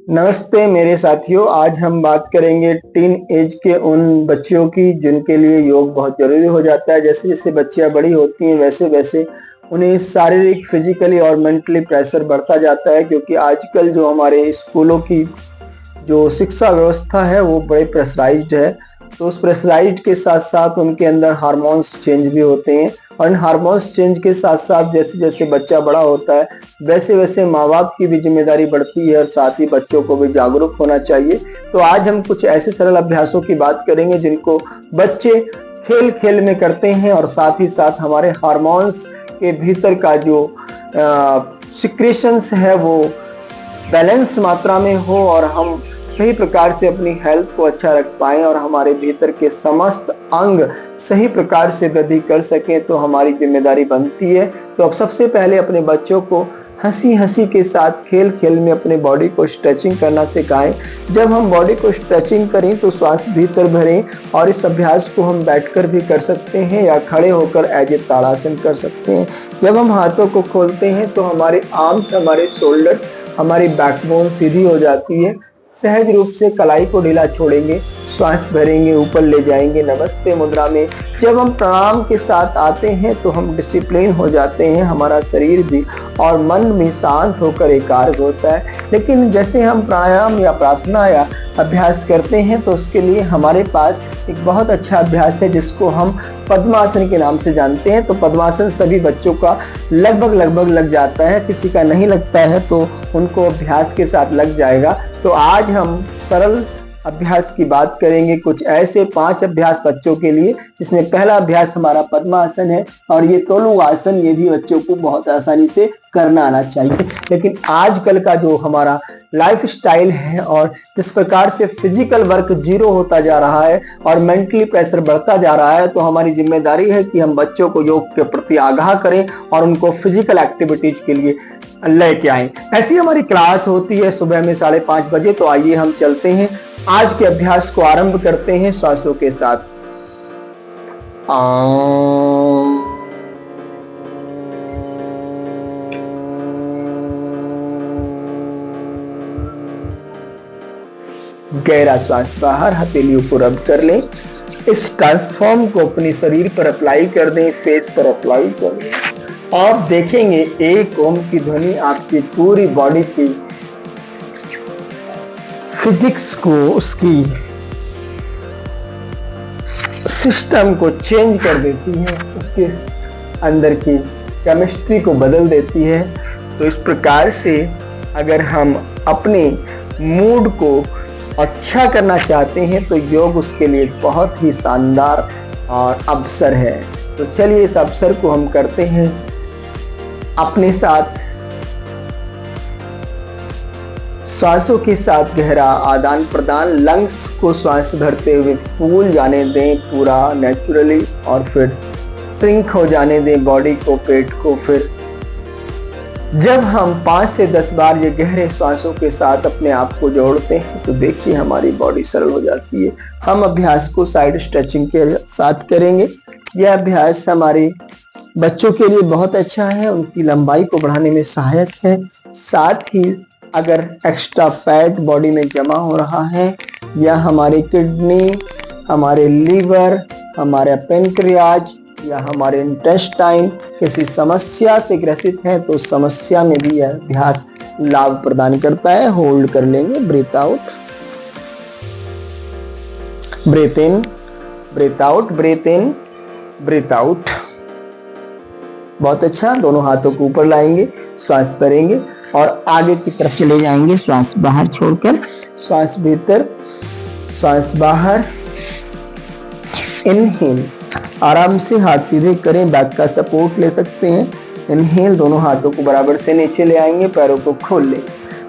नमस्ते मेरे साथियों। आज हम बात करेंगे टीन एज के उन बच्चियों की जिनके लिए योग बहुत ज़रूरी हो जाता है। जैसे जैसे बच्चियां बड़ी होती हैं वैसे वैसे उन्हें शारीरिक, फिजिकली और मेंटली प्रेशर बढ़ता जाता है, क्योंकि आजकल जो हमारे स्कूलों की जो शिक्षा व्यवस्था है वो बड़े प्रेशराइज्ड है। तो उस प्रेशराइज्ड के साथ साथ उनके अंदर हार्मोन्स चेंज भी होते हैं, और इन हार्मोन्स चेंज के साथ साथ जैसे जैसे बच्चा बड़ा होता है वैसे वैसे माँ बाप की भी जिम्मेदारी बढ़ती है, और साथ ही बच्चों को भी जागरूक होना चाहिए। तो आज हम कुछ ऐसे सरल अभ्यासों की बात करेंगे जिनको बच्चे खेल खेल में करते हैं, और साथ ही साथ हमारे हार्मोन्स के भीतर का जो सिक्रेशंस है वो बैलेंस मात्रा में हो, और हम सही प्रकार से अपनी हेल्थ को अच्छा रख पाएं और हमारे भीतर के समस्त अंग सही प्रकार से वृद्धि कर सकें, तो हमारी जिम्मेदारी बनती है। तो अब सबसे पहले अपने बच्चों को हंसी हंसी के साथ खेल खेल में अपने बॉडी को स्ट्रेचिंग करना सिखाएं। जब हम बॉडी को स्ट्रेचिंग करें तो श्वास भीतर भरें, और इस अभ्यास को हम बैठकर भी कर सकते हैं या खड़े होकर एज ए ताड़ासन कर सकते हैं। जब हम हाथों को खोलते हैं तो हमारे आर्म्स, हमारे शोल्डर्स, हमारी बैकबोन सीधी हो जाती है। सहज रूप से कलाई को ढीला छोड़ेंगे, श्वास भरेंगे, ऊपर ले जाएंगे नमस्ते मुद्रा में। जब हम प्राणायाम के साथ आते हैं तो हम डिसिप्लिन हो जाते हैं, हमारा शरीर भी और मन भी शांत होकर एकाग्र होता है। लेकिन जैसे हम प्राणायाम या प्रार्थना या अभ्यास करते हैं तो उसके लिए हमारे पास एक बहुत अच्छा अभ्यास है जिसको हम पद्मासन के नाम से जानते हैं। तो पद्मासन सभी बच्चों का लगभग लग जाता है, किसी का नहीं लगता है तो उनको अभ्यास के साथ लग जाएगा। तो आज हम सरल अभ्यास की बात करेंगे, कुछ ऐसे 5 अभ्यास बच्चों के लिए, जिसमें पहला अभ्यास हमारा पद्मासन है, और ये तोलु आसन ये भी बच्चों को बहुत आसानी से करना आना चाहिए। लेकिन आजकल का जो हमारा लाइफ स्टाइल है और जिस प्रकार से फिजिकल वर्क जीरो होता जा रहा है और मेंटली प्रेशर बढ़ता जा रहा है, तो हमारी जिम्मेदारी है कि हम बच्चों को योग के प्रति आगाह करें और उनको फिजिकल एक्टिविटीज के लिए लेके आए। ऐसी हमारी क्लास होती है सुबह में 5:30 बजे। तो आइए हम चलते हैं, आज के अभ्यास को आरंभ करते हैं श्वासों के साथ। गहरा श्वास बाहर, हथेली ऊपर रब कर लें। इस ट्रांसफॉर्म को अपने शरीर पर अप्लाई कर दें, फेस पर अप्लाई कर दें। आप देखेंगे एक ओम की ध्वनि आपकी पूरी बॉडी की फिजिक्स को, उसकी सिस्टम को चेंज कर देती है, उसके अंदर की केमिस्ट्री को बदल देती है। तो इस प्रकार से अगर हम अपने मूड को अच्छा करना चाहते हैं तो योग उसके लिए बहुत ही शानदार और अवसर है। तो चलिए इस अवसर को हम करते हैं अपने साथ। श्वासों के साथ गहरा आदान प्रदान, लंग्स को श्वास भरते हुए फूल जाने दें पूरा नेचुरली, और फिर श्रिंक हो जाने दें बॉडी को, पेट को। फिर जब हम 5 से 10 बार ये गहरे श्वासों के साथ अपने आप को जोड़ते हैं तो देखिए हमारी बॉडी सरल हो जाती है। हम अभ्यास को साइड स्ट्रेचिंग के साथ करेंगे। यह अभ्यास हमारे बच्चों के लिए बहुत अच्छा है, उनकी लंबाई को बढ़ाने में सहायक है। साथ ही अगर एक्स्ट्रा फैट बॉडी में जमा हो रहा है, या हमारे किडनी, हमारे लीवर, हमारे पेनक्रियाज या हमारे इंटेस्टाइन किसी समस्या से ग्रसित है तो समस्या में भी यह अभ्यास लाभ प्रदान करता है। होल्ड कर लेंगे, ब्रीथ आउट, ब्रीथ इन, ब्रीथ आउट, ब्रीथ इन, ब्रीथ आउट। बहुत अच्छा। दोनों हाथों को ऊपर लाएंगे, श्वास भरेंगे और आगे की तरफ चले जाएंगे, श्वास बाहर छोड़कर, श्वास भीतर, श्वास बाहर। इनहेल, आराम से हाथ सीधे करें, बैक का सपोर्ट ले सकते हैं। इनहेल, दोनों हाथों को बराबर से नीचे ले आएंगे, पैरों को खोल लें।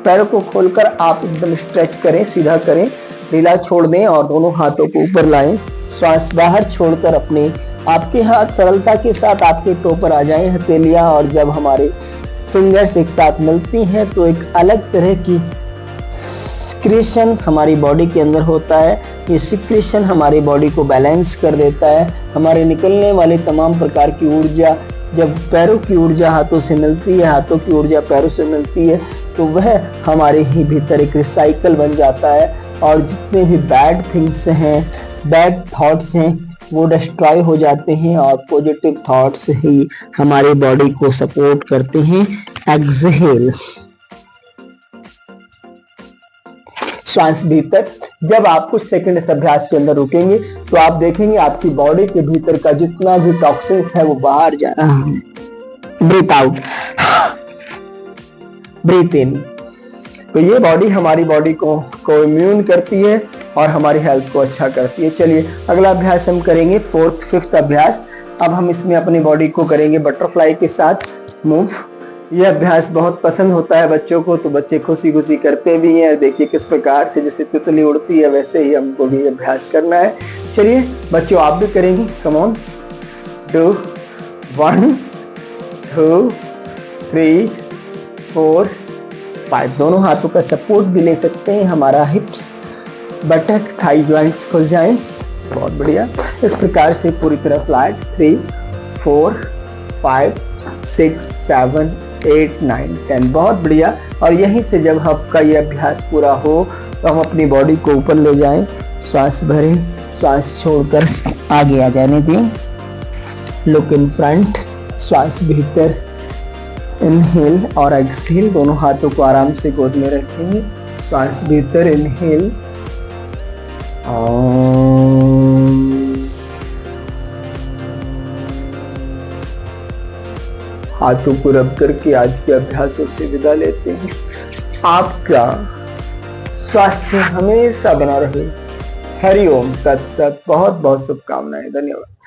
पैरों को खोलकर आप एकदम स्ट्रेच करें, सीधा करें, ढीला छोड़ दें और दोनों हाथों को ऊपर लाएं। श्वास बाहर छोड़कर अपने आपके हाथ सरलता के साथ आपके टो पर आ जाएं, हथेलियां, और जब हमारे फिंगर्स एक साथ मिलती हैं तो एक अलग तरह की सिक्रेशन हमारी बॉडी के अंदर होता है। ये सिक्रेशन हमारी बॉडी को बैलेंस कर देता है। हमारे निकलने वाले तमाम प्रकार की ऊर्जा, जब पैरों की ऊर्जा हाथों से मिलती है, हाथों की ऊर्जा पैरों से मिलती है, तो वह हमारे ही भीतर एक रिसाइकल बन जाता है और जितने भी बैड थिंग्स हैं, बैड थॉट्स हैं, वो डिस्ट्रॉय हो जाते हैं और पॉजिटिव थॉट्स ही हमारे बॉडी को सपोर्ट करते हैं। एक्सहेल, श्वास भीतर। जब आप कुछ सेकंड इस अभ्यास के अंदर रुकेंगे तो आप देखेंगे आपकी बॉडी के भीतर का जितना भी टॉक्सिन्स है वो बाहर जा रहा है। ब्रीथ आउट, ब्रीथ इन। तो ये बॉडी हमारी बॉडी को इम्यून करती है और हमारी हेल्थ को अच्छा करती है। चलिए अगला अभ्यास हम करेंगे, फोर्थ फिफ्थ अभ्यास। अब हम इसमें अपनी बॉडी को करेंगे बटरफ्लाई के साथ मूव। यह अभ्यास बहुत पसंद होता है बच्चों को, तो बच्चे खुशी खुशी करते भी हैं। देखिए किस प्रकार से जैसे तितली उड़ती है वैसे ही हमको भी अभ्यास करना है। चलिए बच्चों आप भी करेंगे, कम ऑन, डू 1 2 3 4 5। दोनों हाथों का सपोर्ट भी ले सकते हैं, हमारा हिप्स, बटक, थाई जॉइंट्स खुल जाएं। बहुत बढ़िया, इस प्रकार से पूरी तरह फ्लैट। 3 4 5 6 7 8 9 10। बहुत बढ़िया। और यहीं से जब आपका ये अभ्यास पूरा हो तो हम अपनी बॉडी को ऊपर ले जाएं, श्वास भरें, श्वास छोड़कर आगे आ जाने दें। लुक इन फ्रंट, श्वास भीतर, इनहेल और एक्सहेल। दोनों हाथों को आराम से गोद में रखेंगे, श्वास भीतर, इनहेल, हाथों को रब करके आज के अभ्यासों से विदा लेते हैं। आपका स्वास्थ्य हमेशा बना रहे। हरि ओम तत्सत। बहुत बहुत शुभकामनाएं। धन्यवाद।